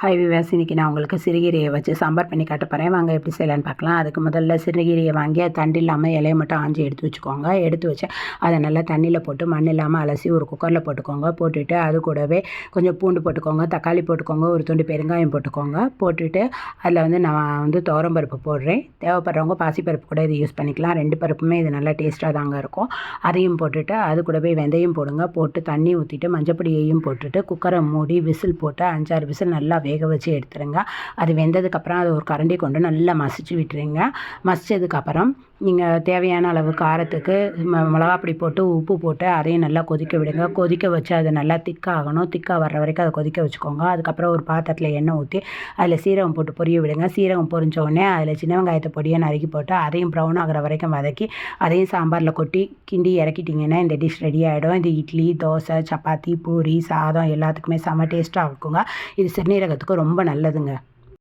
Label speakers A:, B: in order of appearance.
A: Hi விவாஸ், இன்றைக்கி நான் உங்களுக்கு சிறுகீரையை வச்சு சாம்பார் பண்ணி காட்ட போகிறேன். வாங்க எப்படி செய்யலான்னு பார்க்கலாம். அதுக்கு முதல்ல சிறுகீரையை வாங்கி அது தண்டு இல்லாமல் இலையை மட்டும் ஆஞ்சி எடுத்து வச்சுக்கோங்க. எடுத்து வச்சு அதை நல்லா தண்ணியில் போட்டு மண் இல்லாமல் அலசி ஒரு குக்கரில் போட்டுக்கோங்க. போட்டுட்டு அது கூடவே கொஞ்சம் பூண்டு போட்டுக்கோங்க, தக்காளி போட்டுக்கோங்க, ஒரு துண்டு பெருங்காயம் போட்டுக்கோங்க. போட்டுட்டு அதில் நான் துவரம்பருப்பு போடுறேன். தேவைப்படுறவங்க பாசிப்பருப்பு கூட இது யூஸ் பண்ணிக்கலாம். 2 பருப்புமே இது நல்லா டேஸ்ட்டாக தாங்க இருக்கும். அதையும் போட்டுட்டு அது கூடவே வெந்தயம் போடுங்க. போட்டு தண்ணி ஊற்றிட்டு மஞ்சப்பொடியையும் போட்டுட்டு குக்கரை மூடி விசில் போட்டு 5-6 விசில் நல்லா வேக வச்சு எடுத்துருங்க. அது வெந்ததுக்கப்புறம் அதை ஒரு கரண்டி கொண்டு நல்லா மசிச்சு விட்டுருங்க. மசித்ததுக்கப்புறம் நீங்கள் தேவையான அளவு காரத்துக்கு மிளகாப்பொடி போட்டு உப்பு போட்டு அதையும் நல்லா கொதிக்க விடுங்க. கொதிக்க வச்சு அது நல்லா திக்காகணும். திக்காக வர்ற வரைக்கும் அதை கொதிக்க வச்சுக்கோங்க. அதுக்கப்புறம் ஒரு பாத்திரத்தில் எண்ணெய் ஊற்றி அதில் சீரகம் போட்டு பொரிய விடுங்க. சீரகம் பொரிஞ்ச உடனே அதில் சின்ன வெங்காயத்தை பொடியை நறுக்கி போட்டு அதையும் ப்ரௌன் ஆகிற வரைக்கும் வதக்கி அதையும் சாம்பாரில் கொட்டி கிண்டி இறக்கிட்டிங்கன்னா இந்த டிஷ் ரெடி ஆகிடும். இது இட்லி, தோசை, சப்பாத்தி, பூரி, சாதம் எல்லாத்துக்குமே செம்ம டேஸ்ட்டாக இருக்குங்க. இது சிறுநீரகத்துக்கு ரொம்ப நல்லதுங்க.